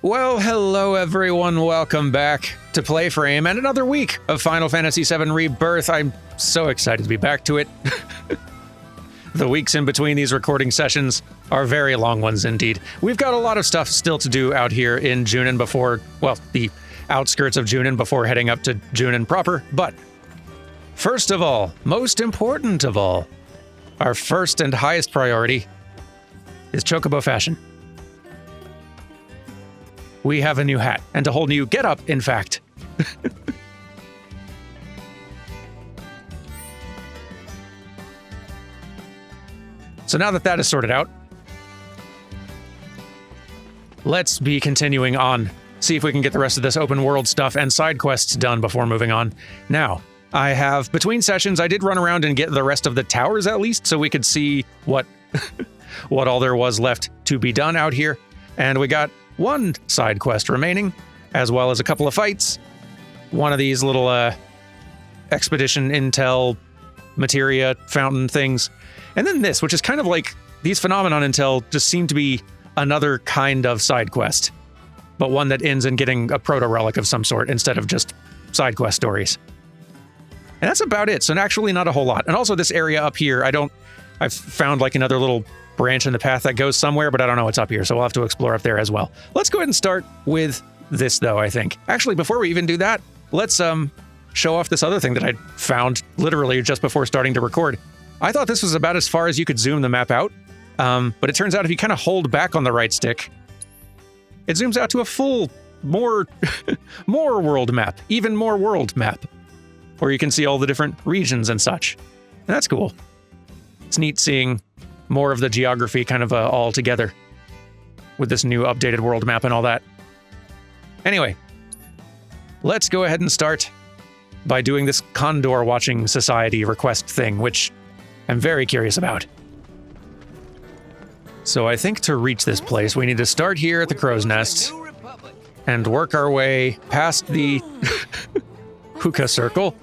Well, hello everyone, welcome back to PlayFrame and another week of Final Fantasy VII Rebirth. I'm so excited to be back to it. The weeks in between these recording sessions are very long ones indeed. We've got a lot of stuff still to do out here in Junin before, well, the outskirts of Junin before heading up to Junin proper, but first of all, most important of all, our first and highest priority is Chocobo Fashion. We have a new hat, and a whole new getup, in fact. So now that that is sorted out, let's be continuing on. See if we can get the rest of this open world stuff and side quests done before moving on. Now, I have, between sessions, I did run around and get the rest of the towers at least, so we could see what, what all there was left to be done out here. And we got one side quest remaining, as well as a couple of fights. One of these little expedition intel materia fountain things. And then this, which is kind of like these phenomenon intel just seem to be another kind of side quest, but one that ends in getting a proto-relic of some sort instead of just side quest stories. And that's about it. So actually not a whole lot. And also this area up here, I've found like another little branch in the path that goes somewhere, but I don't know what's up here, so we'll have to explore up there as well. Let's go ahead and start with this, though, I think. Actually, before we even do that, let's show off this other thing that I found literally just before starting to record. I thought this was about as far as you could zoom the map out, but it turns out if you kind of hold back on the right stick, it zooms out to a full, more world map, even more world map, where you can see all the different regions and such. And that's cool. It's neat seeing more of the geography kind of all together with this new updated world map and all that. Anyway, let's go ahead and start by doing this Condor Watching Society request thing, which I'm very curious about. So I think to reach this place, we need to start here at the Crow's Nest and work our way past the hookah circle.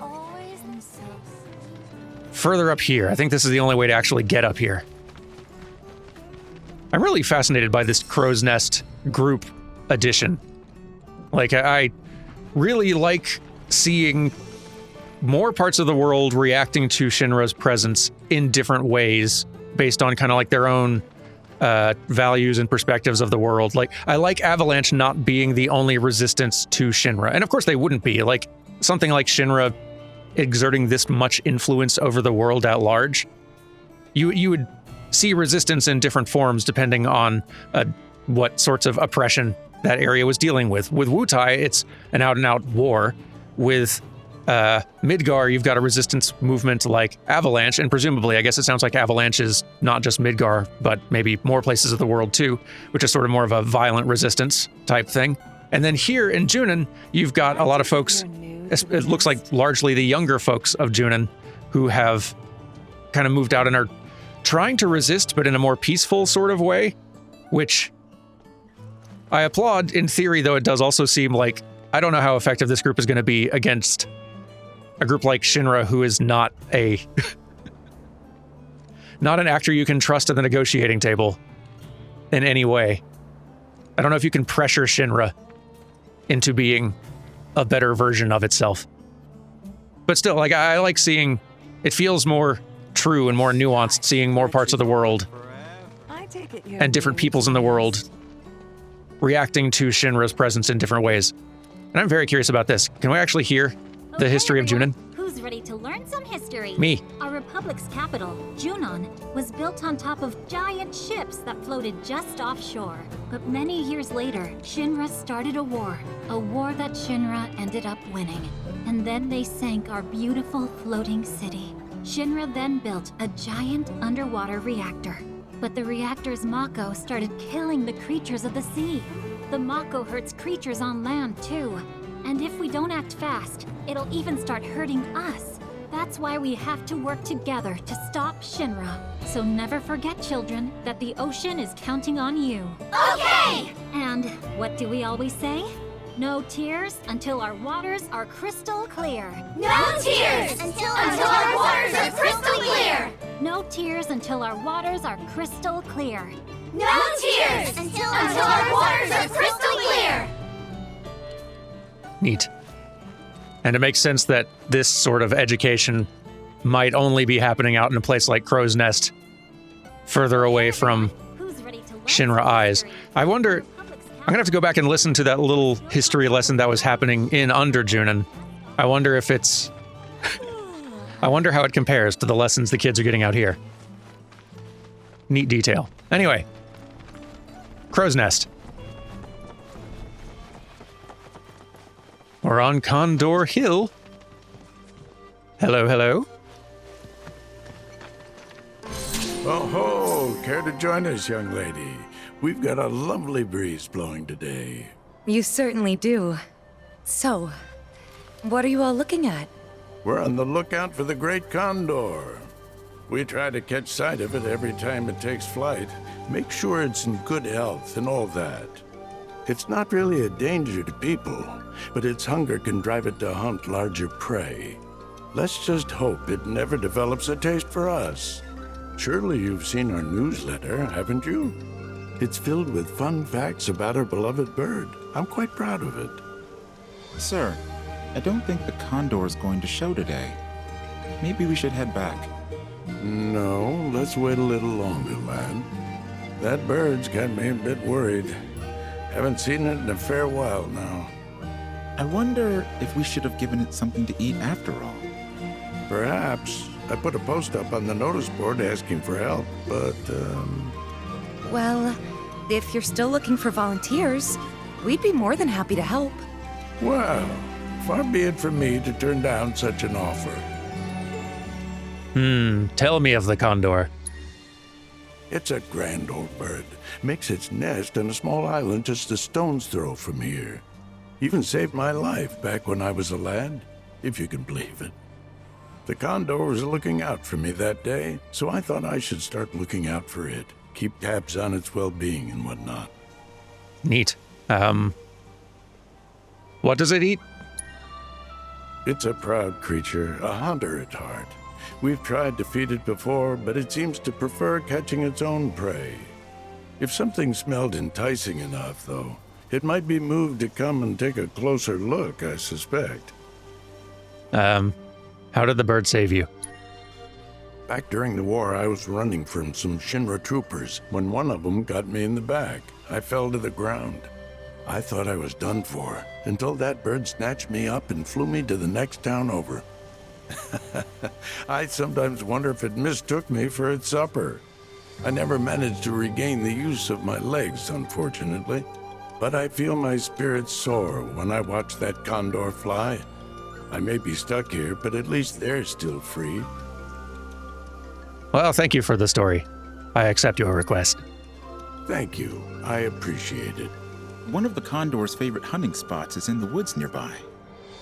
Further up here. I think this is the only way to actually get up here. I'm really fascinated by this Crow's Nest group addition. Like, I really like seeing more parts of the world reacting to Shinra's presence in different ways based on kind of like their own values and perspectives of the world. Like, I like Avalanche not being the only resistance to Shinra. And of course they wouldn't be. Like, something like Shinra exerting this much influence over the world at large, you would see resistance in different forms depending on what sorts of oppression that area was dealing with. With Wutai, it's an out-and-out war. With Midgar, you've got a resistance movement like Avalanche, and presumably, I guess it sounds like Avalanche is not just Midgar, but maybe more places of the world too, which is sort of more of a violent resistance type thing. And then here in Junin, you've got a lot of folks, it looks like largely the younger folks of Junin, who have kind of moved out and are trying to resist, but in a more peaceful sort of way, which I applaud in theory, though it does also seem like I don't know how effective this group is going to be against a group like Shinra, who is not not an actor you can trust at the negotiating table in any way. I don't know if you can pressure Shinra into being a better version of itself. But still, like, I like seeing, it feels more true and more nuanced, seeing more parts of the world and different peoples in the world reacting to Shinra's presence in different ways. And I'm very curious about this. Can we actually hear the history of Junin? Who's ready to learn some history? Me. Our republic's capital, Junon, was built on top of giant ships that floated just offshore. But many years later, Shinra started a war that Shinra ended up winning. And then they sank our beautiful floating city. Shinra then built a giant underwater reactor. But the reactor's Mako started killing the creatures of the sea. The Mako hurts creatures on land too. And if we don't act fast, it'll even start hurting us. That's why we have to work together to stop Shinra. So never forget, children, that the ocean is counting on you. Okay! And what do we always say? No tears until our waters are crystal clear. No tears until our waters are crystal clear. No tears until our waters are crystal clear. No tears until our waters are crystal clear. Neat. And it makes sense that this sort of education might only be happening out in a place like Crow's Nest, further away from Shinra eyes. I wonder, I'm gonna have to go back and listen to that little history lesson that was happening in Under Junin. I wonder if it's, I wonder how it compares to the lessons the kids are getting out here. Neat detail. Anyway, Crow's Nest. We're on Condor Hill. Hello, hello. Oh ho! Care to join us, young lady? We've got a lovely breeze blowing today. You certainly do. So, what are you all looking at? We're on the lookout for the great Condor. We try to catch sight of it every time it takes flight. Make sure it's in good health and all that. It's not really a danger to people, but its hunger can drive it to hunt larger prey. Let's just hope it never develops a taste for us. Surely you've seen our newsletter, haven't you? It's filled with fun facts about our beloved bird. I'm quite proud of it. Sir, I don't think the Condor is going to show today. Maybe we should head back. No, let's wait a little longer, lad. That bird's got me a bit worried. Haven't seen it in a fair while now. I wonder if we should have given it something to eat after all. Perhaps. I put a post up on the notice board asking for help, but, Well, if you're still looking for volunteers, we'd be more than happy to help. well, far be it from me to turn down such an offer. Tell me of the Condor. It's a grand old bird. Makes its nest on a small island just a stone's throw from here. Even saved my life back when I was a lad, if you can believe it. The Condor was looking out for me that day, so I thought I should start looking out for it. Keep tabs on its well-being and whatnot. Neat. What does it eat? It's a proud creature, a hunter at heart. We've tried to feed it before, but it seems to prefer catching its own prey. If something smelled enticing enough, though, it might be moved to come and take a closer look, I suspect. How did the bird save you? Back during the war, I was running from some Shinra troopers when one of them got me in the back. I fell to the ground. I thought I was done for, until that bird snatched me up and flew me to the next town over. I sometimes wonder if it mistook me for its supper. I never managed to regain the use of my legs, unfortunately. But I feel my spirits soar when I watch that Condor fly. I may be stuck here, but at least they're still free. Well, thank you for the story. I accept your request. Thank you. I appreciate it. One of the Condor's favorite hunting spots is in the woods nearby.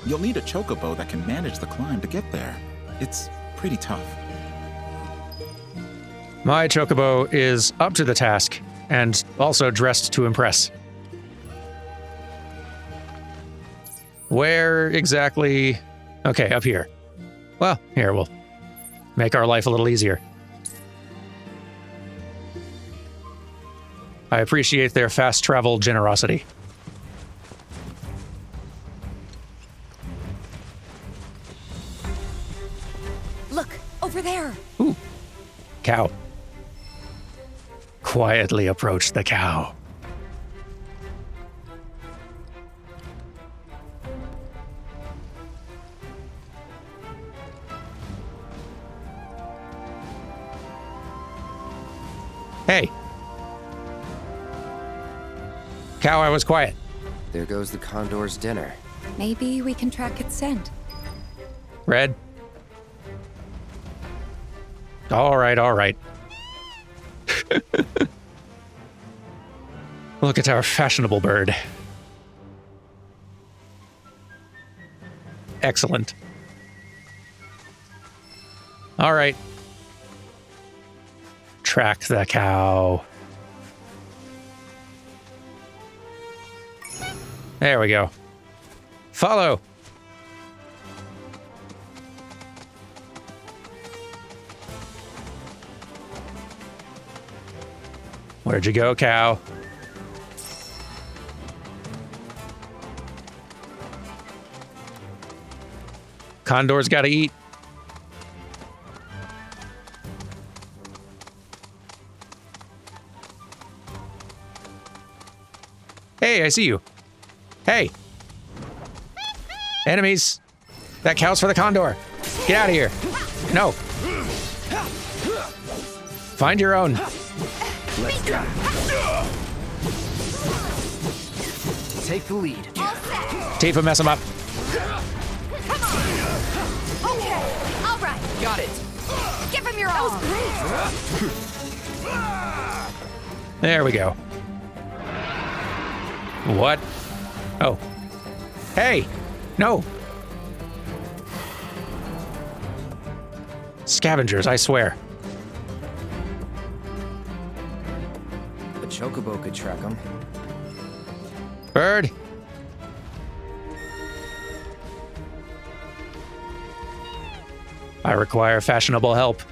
You'll need a chocobo that can manage the climb to get there. It's pretty tough. My chocobo is up to the task, and also dressed to impress. Where exactly? Okay, up here. Well, here, we'll make our life a little easier. I appreciate their fast travel generosity. Look, over there. Ooh, cow. Quietly approach the cow. Hey. Cow, I was quiet. There goes the Condor's dinner. Maybe we can track its scent. Red. All right, all right. Look at our fashionable bird. Excellent. All right. Track the cow. There we go. Follow. Where'd you go, cow? Condor's gotta eat. Hey, I see you. Hey. Enemies. That counts for the Condor. Get out of here. No. Find your own. Let's go. Take the lead. Tifa, mess him up. Okay, all right. Got it. Give him your all. There we go. What? Oh. Hey! No! Scavengers, I swear. The chocobo could track them. Bird! I require fashionable help.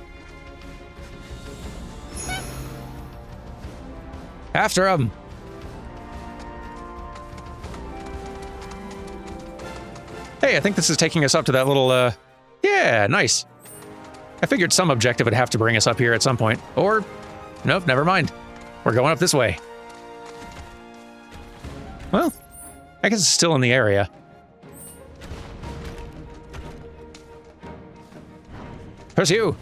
After him! Hey, I think this is taking us up to that little, yeah, nice. I figured some objective would have to bring us up here at some point. Or, nope, never mind. We're going up this way. Well, I guess it's still in the area. Pursue!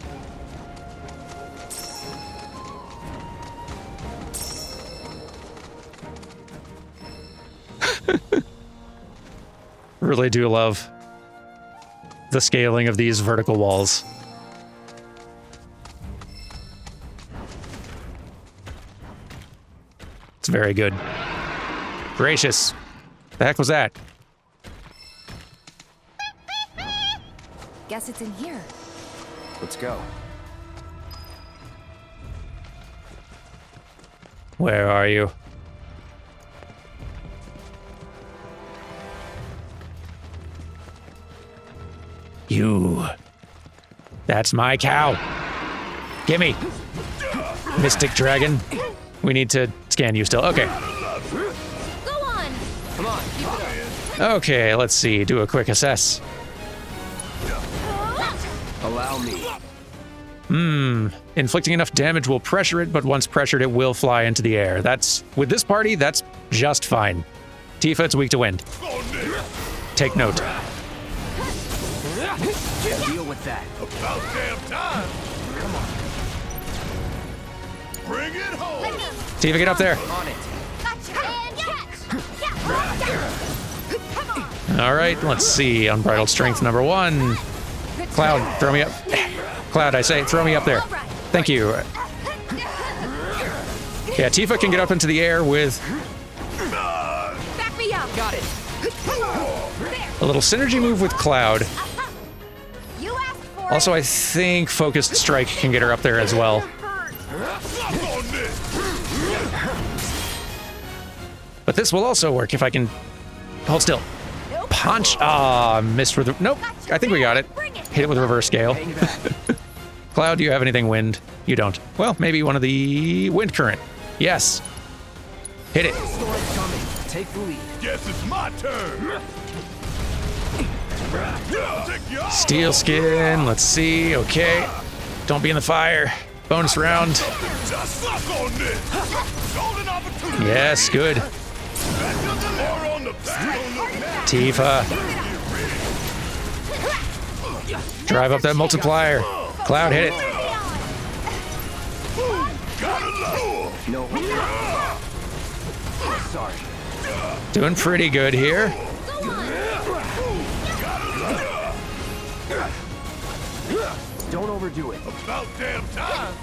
Really do love the scaling of these vertical walls. It's very good. Gracious. The heck was that? Guess it's in here. Let's go. Where are you? You. That's my cow. Gimme. Mystic Dragon. We need to scan you still. Okay. Go on. Come on, keep it up. Okay, let's see. Do a quick assess. Allow me. Inflicting enough damage will pressure it, but once pressured, it will fly into the air. That's, with this party, that's just fine. Tifa, it's weak to wind. Take note. Deal with that. About damn time. Come on. Bring it home. Tifa, get up there. On it. Gotcha. And catch. Yeah. Come on. All right, let's see. Unbridled strength number 1. Cloud, throw me up. Cloud, I say, throw me up there. Thank you. Yeah, Tifa can get up into the air with Back me up. Got it. a little synergy move with Cloud. You asked for Also, I think Focused Strike can get her up there as well. But this will also work if I can hold still. Punch. Ah, missed with. Nope. I think we got it. Hit it with reverse scale. Cloud, do you have anything wind? You don't. Well, maybe one of the wind current. Yes. Hit it. Storm's coming. Take the lead. Guess it's my turn. Steel skin. Let's see. Okay. Don't be in the fire. Bonus round. Just suck on this. Golden opportunity. Yes, good. More on the back. Tifa. Drive up that multiplier. Cloud, hit it. No. Sorry. Doing pretty good here. Don't overdo it. About damn time.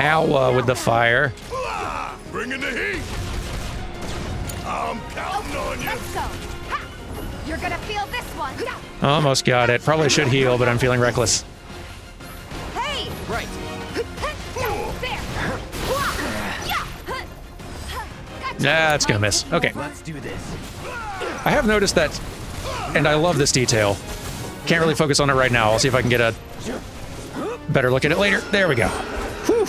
Alwa with the fire. Bringing the heat. I'm counting on you. Let's go. Ha! You're gonna feel this one. Almost got it. Probably should heal, but I'm feeling reckless. Hey! Right. There. Nah, that's gonna miss. Okay. Let's do this. I have noticed that, and I love this detail. Can't really focus on it right now. I'll see if I can get a better look at it later. There we go. Whew.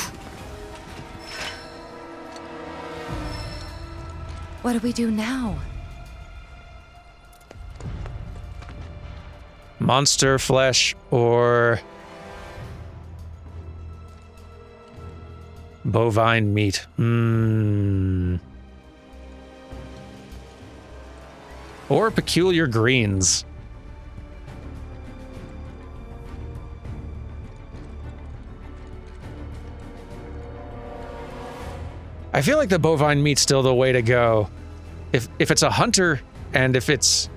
What do we do now? Monster flesh or bovine meat. Or peculiar greens. I feel like the bovine meat's still the way to go. If it's a hunter and if it's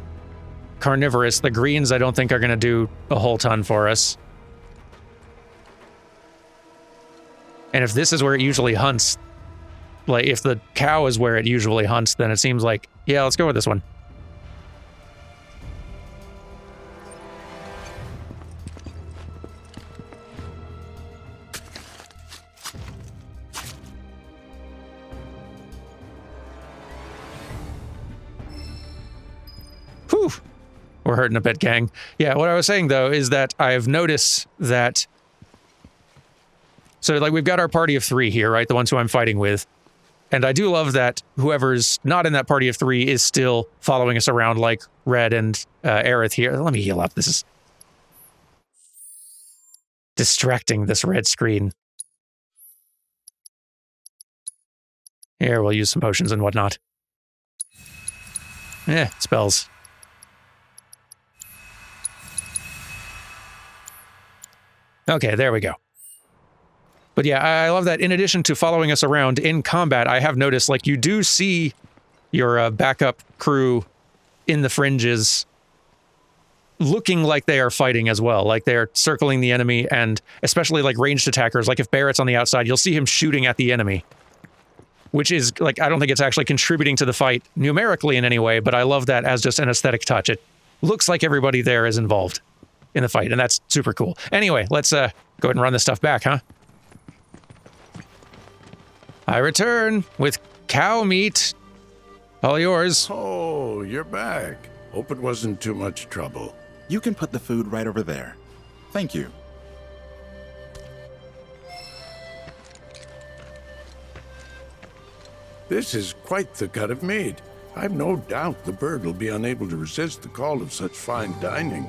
carnivorous, the greens I don't think are going to do a whole ton for us. And if this is where it usually hunts, like if the cow is where it usually hunts, then it seems like, yeah, let's go with this one. Whew. We're hurting a bit, gang. Yeah, what I was saying, though, is that I've noticed that... So, like, we've got our party of 3 here, right? The ones who I'm fighting with. And I do love that whoever's not in that party of 3 is still following us around, like Red and Aerith here. Let me heal up. This is distracting, this red screen. Here, we'll use some potions and whatnot. Spells. Okay, there we go. But yeah, I love that in addition to following us around in combat, I have noticed, like, you do see your backup crew in the fringes looking like they are fighting as well. Like, they're circling the enemy, and especially, like, ranged attackers. Like, if Barrett's on the outside, you'll see him shooting at the enemy. Which is, like, I don't think it's actually contributing to the fight numerically in any way, but I love that as just an aesthetic touch. It looks like everybody there is involved in the fight, and that's super cool. Anyway, let's go ahead and run this stuff back, huh? I return with cow meat. All yours. Oh, you're back. Hope it wasn't too much trouble. You can put the food right over there. Thank you. This is quite the cut of meat. I've no doubt the bird will be unable to resist the call of such fine dining.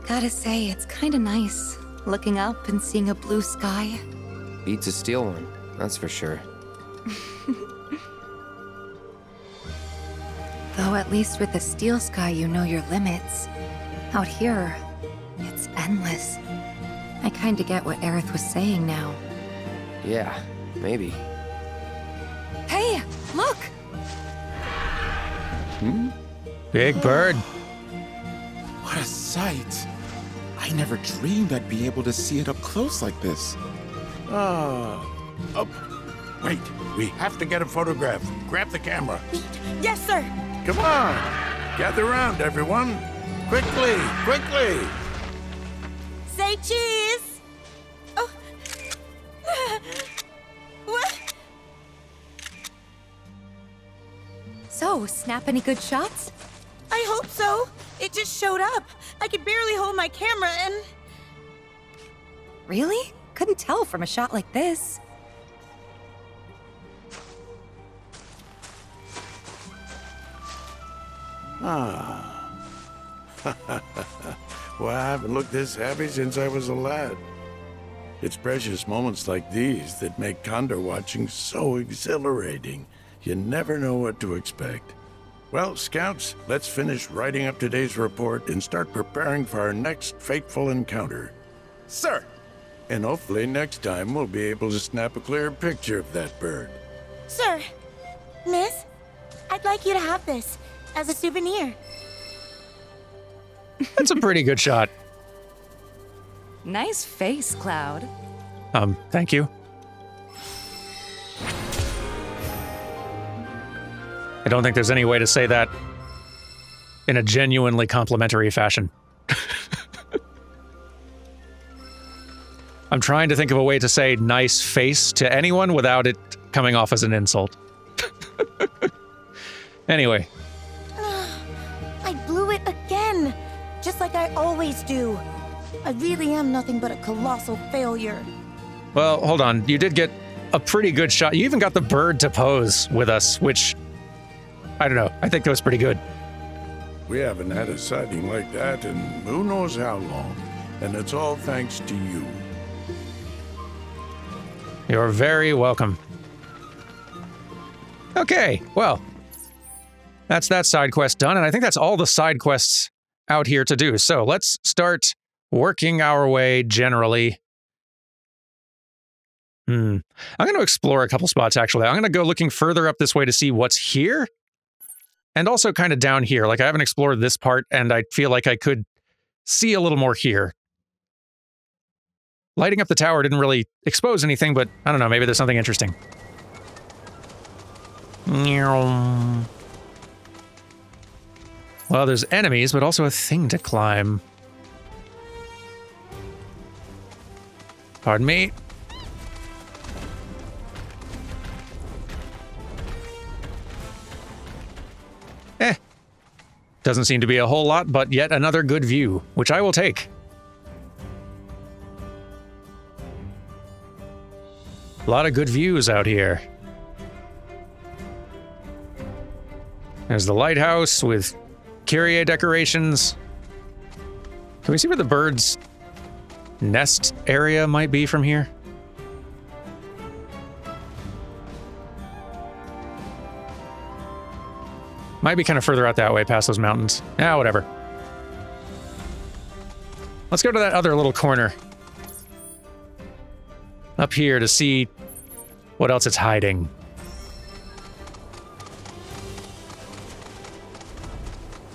Gotta say, it's kinda nice, looking up and seeing a blue sky. Beats a steel one, that's for sure. Though at least with the steel sky you know your limits. Out here, it's endless. I kinda get what Aerith was saying now. Yeah, maybe. Hey, look! Big bird. What a sight! I never dreamed I'd be able to see it up close like this. Wait, we have to get a photograph. Grab the camera. Yes, sir! Come on! Gather round, everyone! Quickly, quickly! Say cheese! Oh. What? So, snap any good shots? I hope so. It just showed up. I could barely hold my camera and... Really? Couldn't tell from a shot like this. Well, I haven't looked this happy since I was a lad. It's precious moments like these that make Condor watching so exhilarating. You never know what to expect. Well, Scouts, let's finish writing up today's report and start preparing for our next fateful encounter. Sir! And hopefully next time we'll be able to snap a clear picture of that bird. Sir, Miss, I'd like you to have this as a souvenir. That's a pretty good shot. Nice face, Cloud. Thank you. I don't think there's any way to say that in a genuinely complimentary fashion. I'm trying to think of a way to say nice face to anyone without it coming off as an insult. Anyway. I blew it again, just like I always do. I really am nothing but a colossal failure. Well, hold on. You did get a pretty good shot. You even got the bird to pose with us, which, I don't know. I think that was pretty good. We haven't had a sighting like that in who knows how long. And it's all thanks to you. You're very welcome. Okay, well, that's that side quest done, and I think that's all the side quests out here to do. So let's start working our way generally. I'm going to explore a couple spots, actually. I'm going to go looking further up this way to see what's here, and also kind of down here. Like, I haven't explored this part, and I feel like I could see a little more here. Lighting up the tower didn't really expose anything, but I don't know, maybe there's something interesting. Well, there's enemies, but also a thing to climb. Pardon me. Doesn't seem to be a whole lot, but yet another good view, which I will take. A lot of good views out here. There's the lighthouse with Carrie decorations. Can we see where the bird's nest area might be from here? Might be kind of further out that way, past those mountains. Ah, whatever. Let's go to that other little corner. Up here to see what else it's hiding.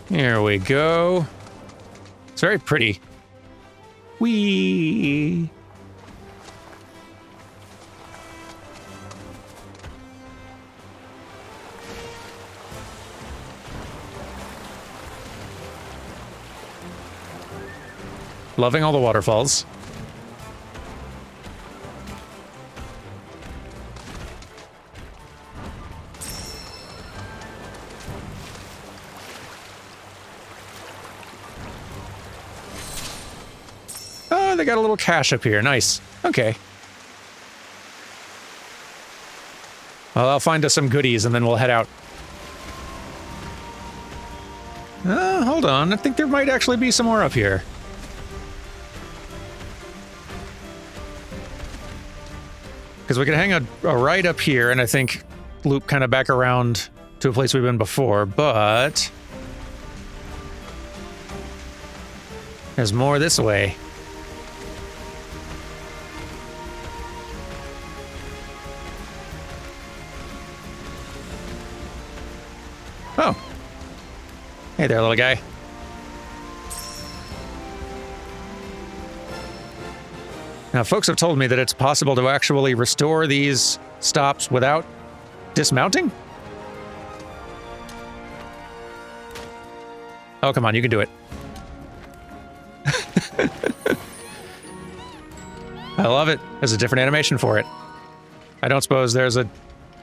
Here we go. It's very pretty. Whee! Loving all the waterfalls. Oh, they got a little cache up here. Nice. Okay. Well, I'll find us some goodies and then we'll head out. Hold on. I think there might actually be some more up here. Because we could hang a right up here and I think loop kind of back around to a place we've been before, but there's more this way. Oh. Hey there, little guy. Now, folks have told me that it's possible to actually restore these stops without dismounting? Oh, come on, you can do it. I love it. There's a different animation for it. I don't suppose there's an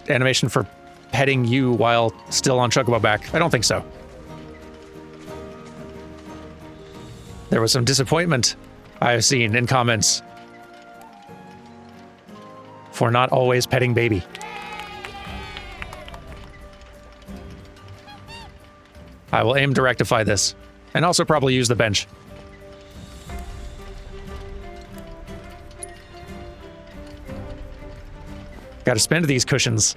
animation for petting you while still on Chocobo back. I don't think so. There was some disappointment I've seen in comments for not always petting baby. I will aim to rectify this, and also probably use the bench. Gotta spend these cushions.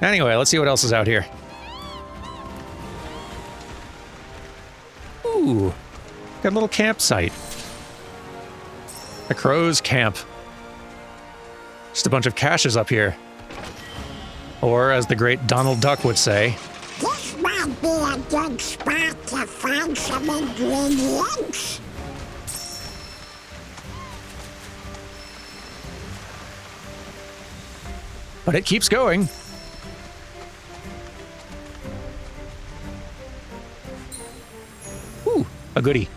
Anyway, let's see what else is out here. Ooh, got a little campsite. A crow's camp. Just a bunch of caches up here. Or, as the great Donald Duck would say, This might be a good spot to find some ingredients. but it keeps going. Ooh, a goodie.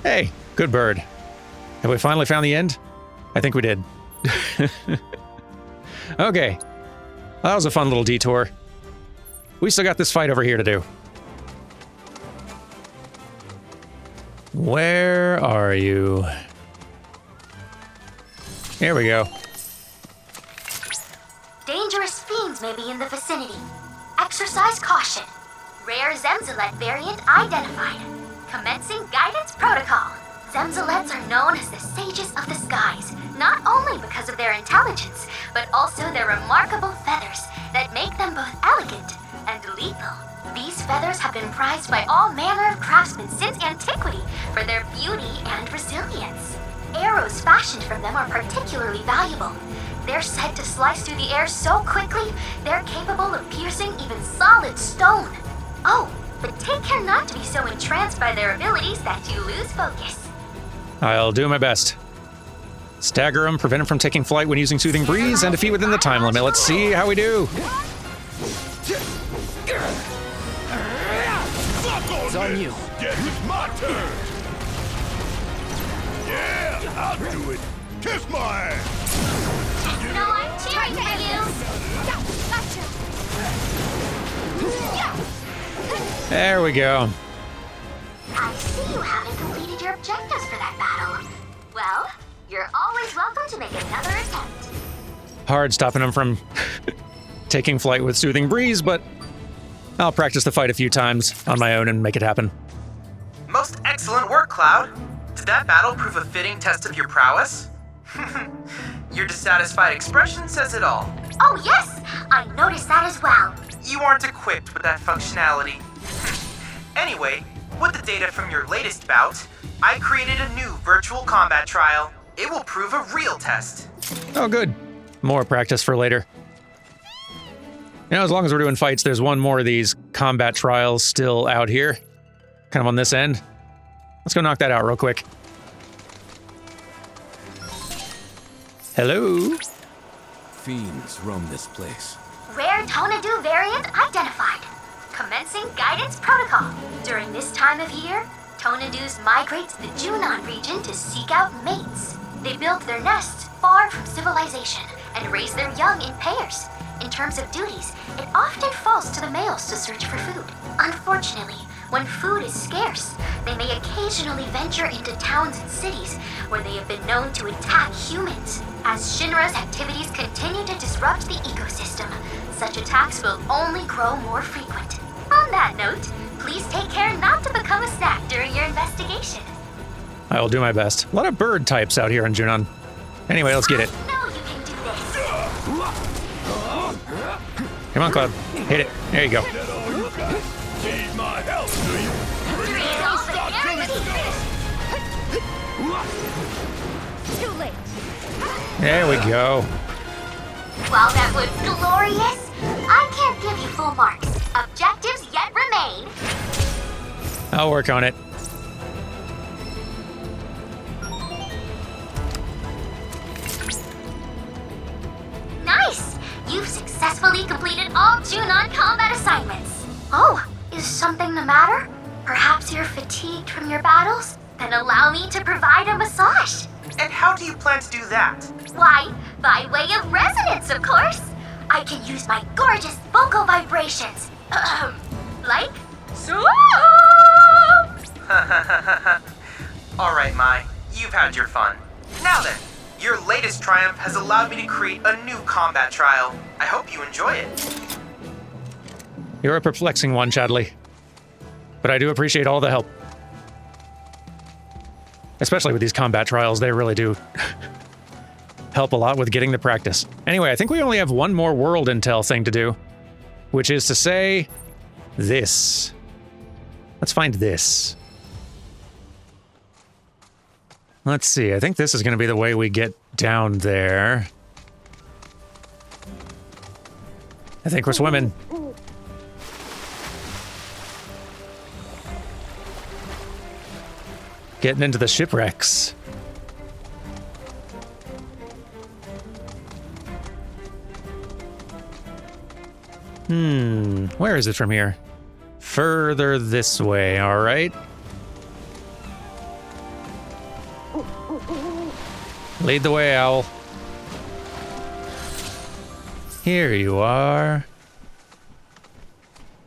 Hey, good bird. Have we finally found the end? I think we did. Okay. That was a fun little detour. We still got this fight over here to do. Where are you? Here we go. Dangerous fiends may be in the vicinity. Exercise caution. Rare Zemzalet variant identified. Commencing guidance protocol. Zemzalets are known as the sages of the skies, not only because of their intelligence, but also their remarkable feathers that make them both elegant and lethal. These feathers have been prized by all manner of craftsmen since antiquity for their beauty and resilience. Arrows fashioned from them are particularly valuable. They're said to slice through the air so quickly, they're capable of piercing even solid stone. Oh, but take care not to be so entranced by their abilities that you lose focus. I'll do my best. Stagger him, prevent him from taking flight when using Soothing Breeze, and defeat within the time limit. Let's see how we do. It's on you. Guess it's my turn. Yeah, I'll do it. Kiss my ass. No, I'm cheering for you. There we go. I see you haven't completed your objectives for that battle. Well, you're always welcome to make another attempt. Hard stopping him from taking flight with Soothing Breeze, but I'll practice the fight a few times on my own and make it happen. Most excellent work, Cloud. Did that battle prove a fitting test of your prowess? Your dissatisfied expression says it all. Oh yes, I noticed that as well. You aren't equipped with that functionality. Anyway, with the data from your latest bout, I created a new virtual combat trial. It will prove a real test. Oh, good. More practice for later. You know, as long as we're doing fights, there's one more of these combat trials still out here. Kind of on this end. Let's go knock that out real quick. Hello? Fiends roam this place. Rare Tonadu variant identified. Commencing guidance protocol. During this time of year, Tonadus migrate to the Junon region to seek out mates. They build their nests far from civilization and raise their young in pairs. In terms of duties, it often falls to the males to search for food. Unfortunately, when food is scarce, they may occasionally venture into towns and cities where they have been known to attack humans. As Shinra's activities continue to disrupt the ecosystem, such attacks will only grow more frequent. On that note, please take care not to become a snack during your investigation. I will do my best. A lot of bird types out here in Junon. Anyway, let's get it. I know you can do this. Come on, Cloud. Hit it. There you go. Need my help, do you? Bring it on, stop killing. Too late. There we go. While that was glorious, I can't give you full marks. Objectives yet remain. I'll work on it. Nice! You've successfully completed all Junon combat assignments. Oh, is something the matter? Perhaps you're fatigued from your battles? Then allow me to provide a massage. And how do you plan to do that? Why, by way of resonance, of course. I can use my gorgeous vocal vibrations. Like so. Alright, Mai. You've had your fun. Now then, your latest triumph has allowed me to create a new combat trial. I hope you enjoy it. You're a perplexing one, Chadley. But I do appreciate all the help. Especially with these combat trials, they really do help a lot with getting the practice. Anyway, I think we only have one more world intel thing to do, which is to say this. Let's find this. Let's see, I think this is going to be the way we get down there. I think we're swimming. Getting into the shipwrecks. Where is it from here? Further this way, all right. Lead the way, Owl. Here you are.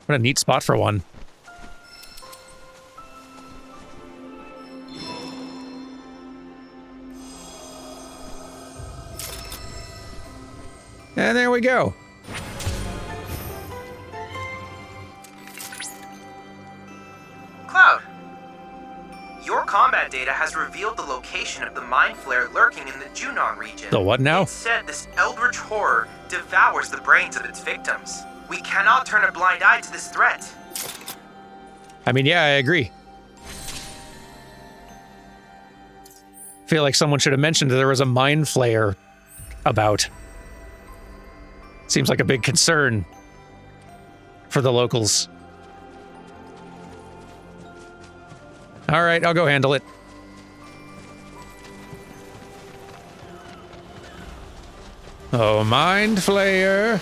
What a neat spot for one. And there we go. Cloud, your combat data has revealed the location of the mind flare lurking in the Junon region. The what now? It said this eldritch horror devours the brains of its victims. We cannot turn a blind eye to this threat. I mean, yeah, I agree. Feel like someone should have mentioned that there was a mind flayer about. Seems like a big concern for the locals. All right, I'll go handle it. Oh, mind flayer.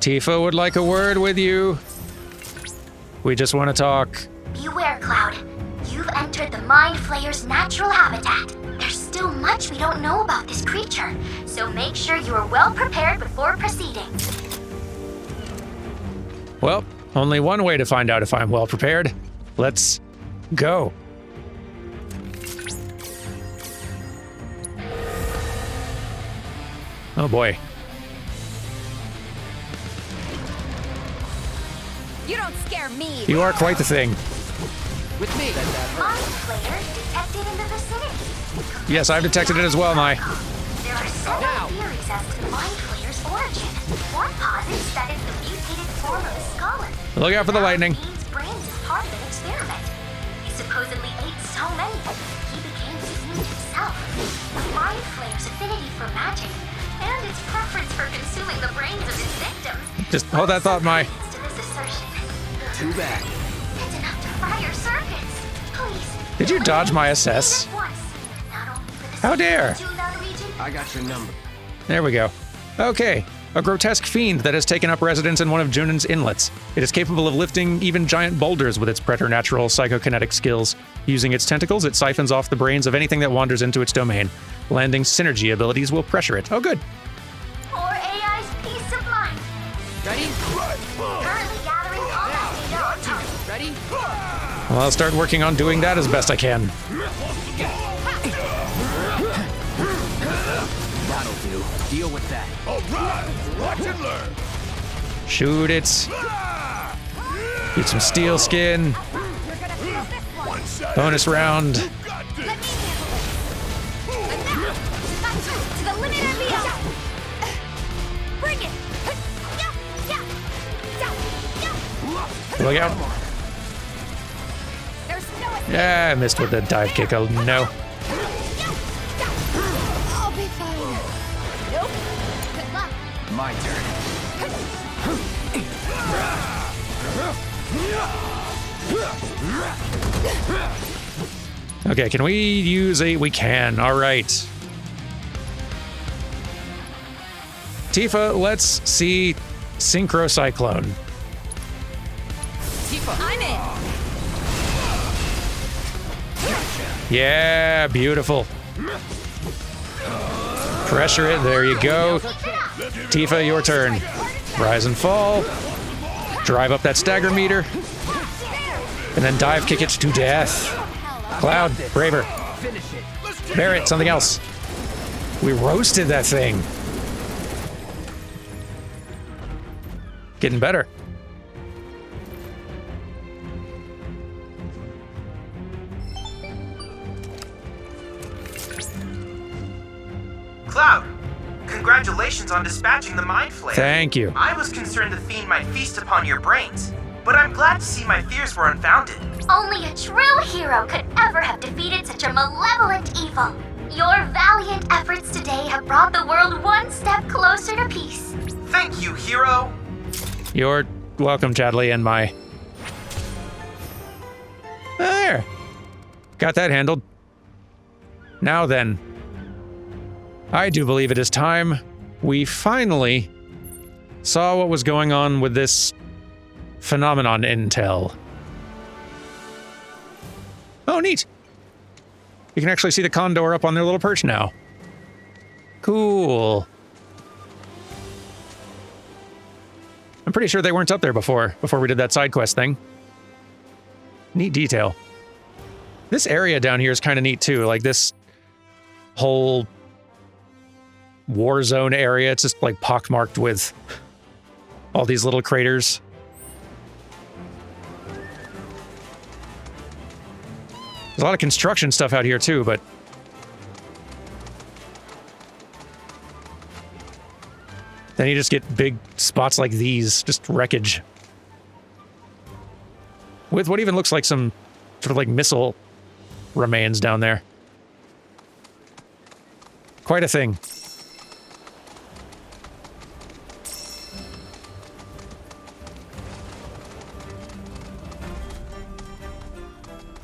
Tifa would like a word with you. We just want to talk. Beware, Cloud. You've entered the Mind Flayer's natural habitat. There's still much we don't know about this creature, so make sure you are well prepared before proceeding. Well, only one way to find out if I'm well prepared. Let's go. Oh boy. You don't scare me. You are quite the thing. With me. Mind Flayer detected in the vicinity. Yes, I've detected it as well, Mai. There are several theories as to the Mind Flayer's origin. One posits that it's the mutated form of a scholar. Look out for the lightning. Bean's brains is part of an experiment. He supposedly ate so many, he became fiend himself. The Mind Flayer's affinity for magic and its preference for consuming the brains of his victims. Just hold that thought, Mai. To this assertion. Too bad. It's enough to fry your circuits. Please. Did you dodge my assess? How dare? I got your number. There we go. Okay. A grotesque fiend that has taken up residence in one of Junon's inlets. It is capable of lifting even giant boulders with its preternatural psychokinetic skills. Using its tentacles, it siphons off the brains of anything that wanders into its domain. Landing synergy abilities will pressure it. Oh, good. For AI's peace of mind. Ready? Currently gathering combat data on target. Ready? Well, I'll start working on doing that as best I can. That'll do. Deal with that. All right, watch and learn. Shoot it. Get some steel skin. Bonus round. To the limit and beyond. Bring it. Look out. Yeah, I missed with the dive kick. Oh, no. I'll be fine. Nope. Good luck. My turn. Okay, can we use a... We can. All right. Tifa, let's see Synchro Cyclone. Tifa, I'm in. Yeah, beautiful. Pressure it. There you go. Tifa, your turn. Rise and fall. Drive up that stagger meter. And then dive kick it to death. Cloud, braver. Barret, something else. We roasted that thing. Getting better. Cloud, congratulations on dispatching the Mind Flayer. Thank you. I was concerned the fiend might feast upon your brains, but I'm glad to see my fears were unfounded. Only a true hero could ever have defeated such a malevolent evil. Your valiant efforts today have brought the world one step closer to peace. Thank you, hero. You're welcome, Chadley, and my... There. Got that handled. Now then. I do believe it is time we finally saw what was going on with this phenomenon intel. Oh, neat. You can actually see the Condor up on their little perch now. Cool. I'm pretty sure they weren't up there before we did that side quest thing. Neat detail. This area down here is kind of neat too. Like this whole war zone area, it's just like pockmarked with all these little craters. There's a lot of construction stuff out here too, but then you just get big spots like these, just wreckage. With what even looks like some sort of like missile remains down there. Quite a thing.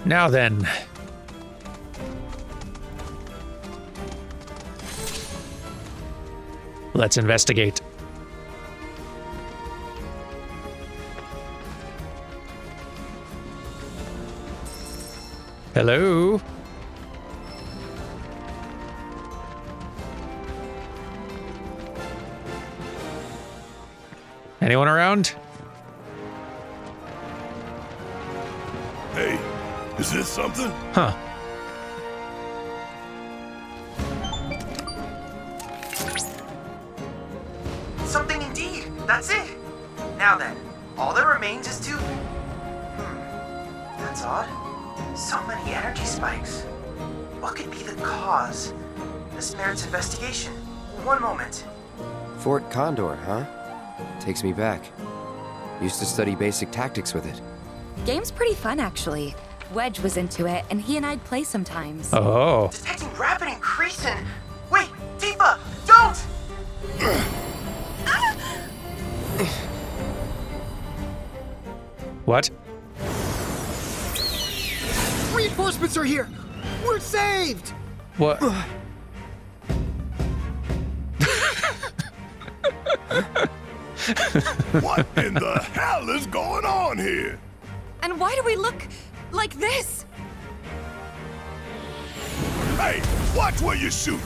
Now then. Let's investigate. Hello? Anyone around? Hey, is this something? Huh. Something indeed. That's it. Now then, all that remains is to... That's odd. So many energy spikes. What could be the cause? This merits investigation. One moment. Fort Condor, huh? Takes me back. Used to study basic tactics with it. Game's pretty fun, actually. Wedge was into it, and he and I'd play sometimes. Oh. Detecting rapid increase in... Wait, Tifa, don't! What? Reinforcements are here! We're saved! What? What in the hell is going on here? And why do we look like this? Hey, watch where you shoot!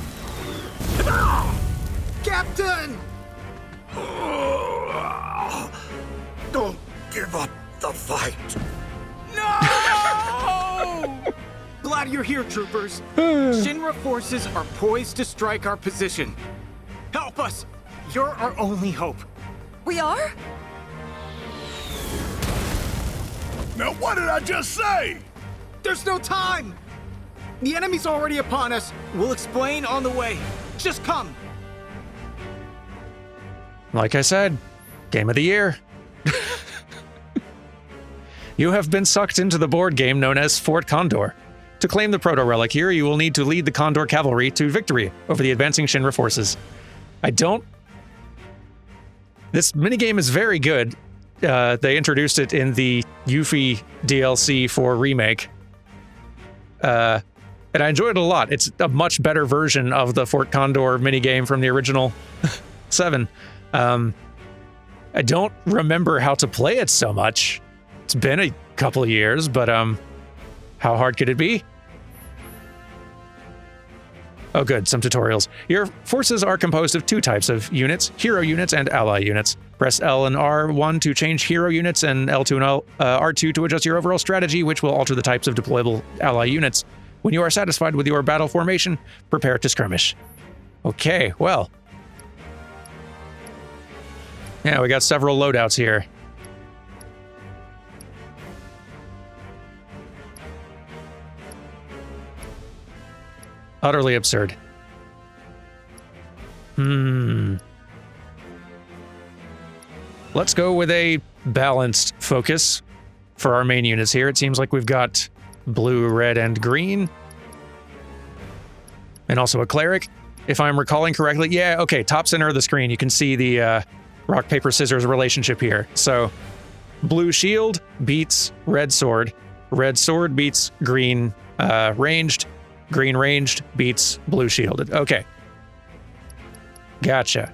Captain! Don't give up the fight. No! Glad you're here, troopers. Shinra forces are poised to strike our position. Help us! You're our only hope. We are? Now what did I just say? There's no time! The enemy's already upon us. We'll explain on the way. Just come. Like I said, game of the year. You have been sucked into the board game known as Fort Condor. To claim the proto-relic here, you will need to lead the Condor cavalry to victory over the advancing Shinra forces. This minigame is very good. They introduced it in the Yuffie DLC for Remake. And I enjoyed it a lot. It's a much better version of the Fort Condor minigame from the original 7. I don't remember how to play it so much. It's been a couple of years, but how hard could it be? Oh good, some tutorials. Your forces are composed of two types of units, hero units and ally units. Press L and R1 to change hero units and L2 and R2 to adjust your overall strategy, which will alter the types of deployable ally units. When you are satisfied with your battle formation, prepare to skirmish. Okay, well. Yeah, we got several loadouts here. Utterly absurd. Let's go with a balanced focus for our main units here. It seems like we've got blue, red, and green. And also a cleric, if I'm recalling correctly. Yeah, okay, top center of the screen, you can see the rock, paper, scissors relationship here. So blue shield beats red sword beats green ranged, green ranged beats blue shielded. Okay. Gotcha.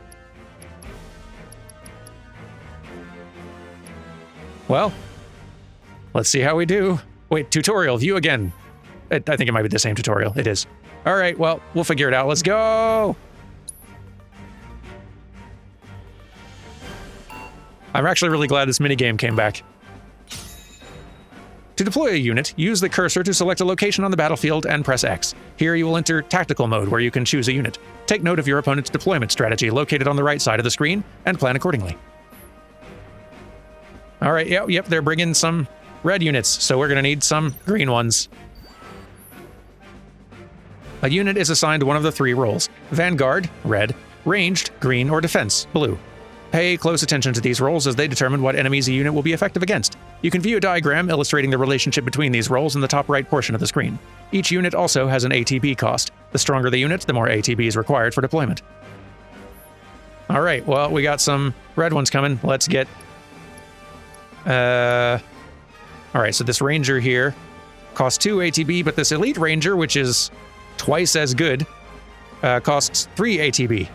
Well, let's see how we do. Wait, tutorial, view again. I think it might be the same tutorial. It is. All right, well, we'll figure it out. Let's go! I'm actually really glad this minigame came back. To deploy a unit, use the cursor to select a location on the battlefield and press X. Here you will enter Tactical Mode, where you can choose a unit. Take note of your opponent's deployment strategy located on the right side of the screen, and plan accordingly. All right, yep, they're bringing some red units, so we're going to need some green ones. A unit is assigned one of the 3 roles: Vanguard, red; Ranged, green; or Defense, blue. Pay close attention to these roles as they determine what enemies a unit will be effective against. You can view a diagram illustrating the relationship between these roles in the top right portion of the screen. Each unit also has an ATB cost. The stronger the unit, the more ATB is required for deployment. All right, well, we got some red ones coming. Let's get... All right, so this ranger here costs 2 ATB, but this elite ranger, which is twice as good, costs 3 ATB.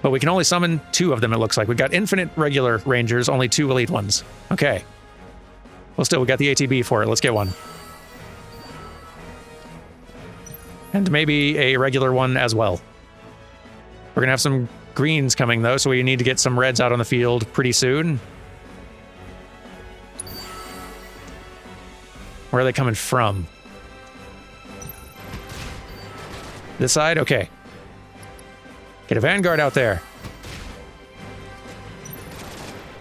But we can only summon 2 of them, it looks like. We've got infinite regular rangers, only 2 elite ones. Okay. Well, still, we got the ATB for it. Let's get one. And maybe a regular one as well. We're going to have some greens coming, though, so we need to get some reds out on the field pretty soon. Where are they coming from? This side? Okay. Get a Vanguard out there.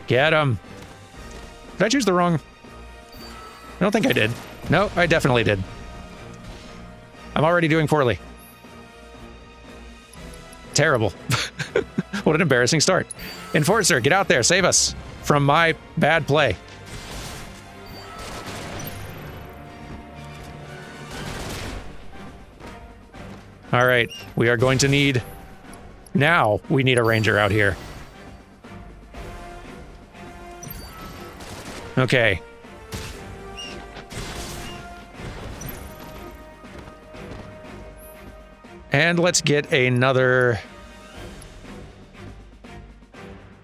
Get him. Did I choose the wrong... I don't think I did. No, I definitely did. I'm already doing poorly. Terrible. What an embarrassing start. Enforcer, get out there. Save us from my bad play. All right, we are going to need... Now, we need a ranger out here. Okay. And let's get another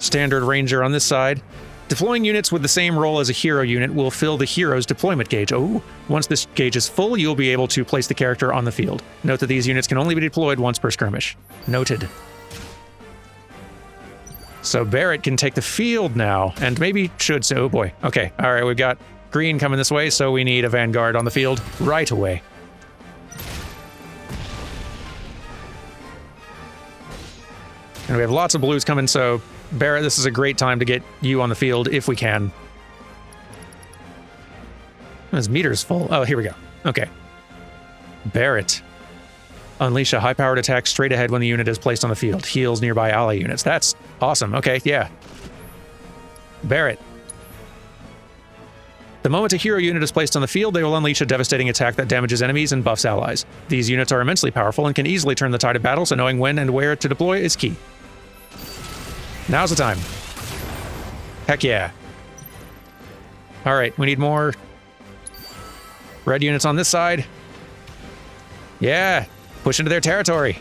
standard ranger on this side. Deploying units with the same role as a hero unit will fill the hero's deployment gauge. Oh, once this gauge is full, you'll be able to place the character on the field. Note that these units can only be deployed once per skirmish. Noted. So Barrett can take the field now, and maybe should say, oh boy. Okay, all right, we've got green coming this way, so we need a Vanguard on the field right away. And we have lots of blues coming, so Barrett, this is a great time to get you on the field if we can. His meter's full. Oh, here we go. Okay. Barrett. Unleash a high-powered attack straight ahead when the unit is placed on the field. Heals nearby ally units. That's awesome. Okay, yeah. Barrett. The moment a hero unit is placed on the field, they will unleash a devastating attack that damages enemies and buffs allies. These units are immensely powerful and can easily turn the tide of battle, so knowing when and where to deploy is key. Now's the time. Heck yeah. All right, we need more red units on this side. Yeah, push into their territory.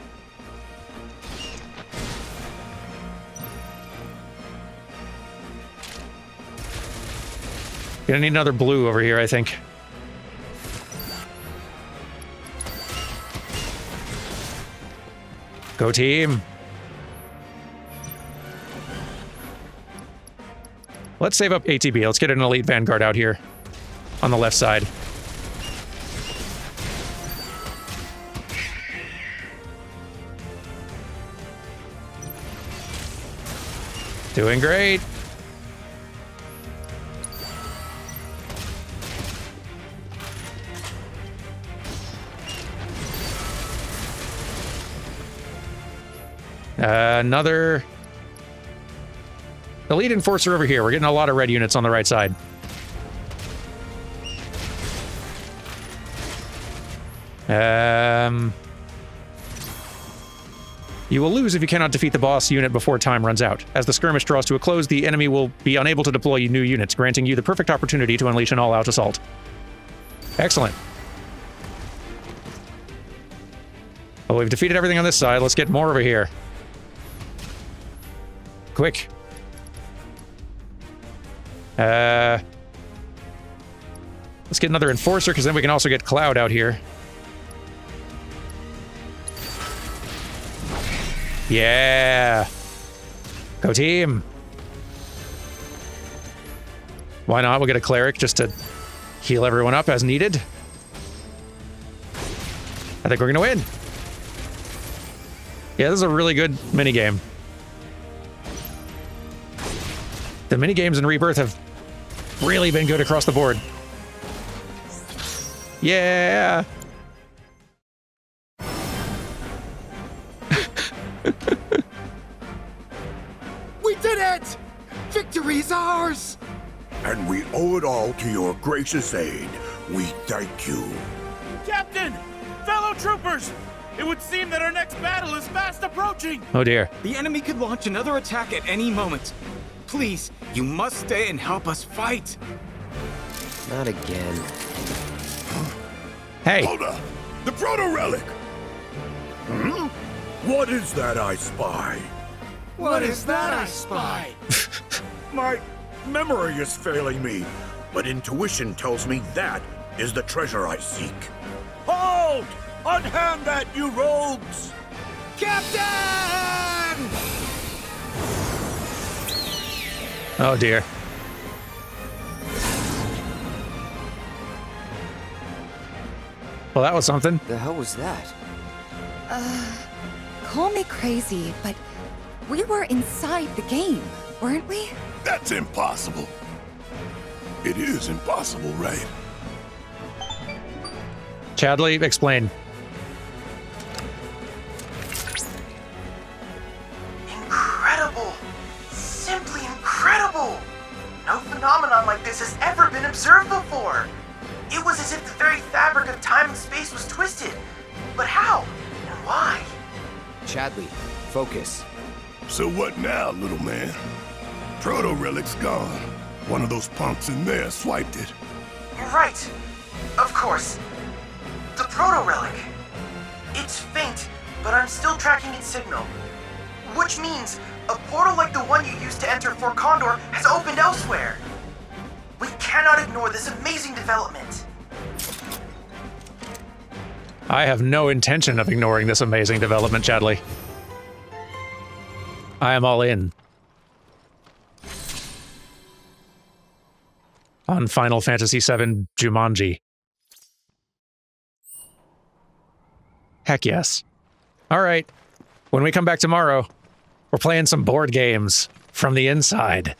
Gonna need another blue over here, I think. Go team. Let's save up ATB. Let's get an elite Vanguard out here on the left side. Doing great. Another elite enforcer over here. We're getting a lot of red units on the right side. You will lose if you cannot defeat the boss unit before time runs out. As the skirmish draws to a close, the enemy will be unable to deploy new units, granting you the perfect opportunity to unleash an all-out assault. Excellent. Well, we've defeated everything on this side. Let's get more over here. Quick. Let's get another enforcer, because then we can also get Cloud out here. Yeah. Go team. Why not? We'll get a cleric just to heal everyone up as needed. I think we're gonna win. Yeah, this is a really good minigame. The minigames in Rebirth have really been good across the board. Yeah! We did it! Victory's ours! And we owe it all to your gracious aid. We thank you. Captain! Fellow troopers! It would seem that our next battle is fast approaching! Oh dear. The enemy could launch another attack at any moment. Please, you must stay and help us fight. Not again. Hey. Hold up! The proto-relic! Hmm? What is that I spy? What is that I spy? My memory is failing me, but intuition tells me that is the treasure I seek. Hold! Unhand that, you rogues! Captain! Oh dear. Well, that was something. The hell was that? Call me crazy, but we were inside the game, weren't we? That's impossible. It is impossible, right? Chadley, explain. Incredible! Simply incredible! No phenomenon like this has ever been observed before. It was as if the very fabric of time and space was twisted. But how? And why? Chadley, focus. So what now, little man? Proto-relic's gone. One of those punks in there swiped it. Right. Of course. The proto-relic. It's faint, but I'm still tracking its signal. Which means a portal like the one you used to enter Fort Condor has opened elsewhere. We cannot ignore this amazing development. I have no intention of ignoring this amazing development, Chadley. I am all in. On Final Fantasy VII Jumanji. Heck yes. All right. When we come back tomorrow, we're playing some board games from the inside.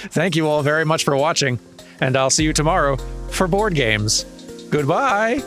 Thank you all very much for watching, and I'll see you tomorrow for board games. Goodbye!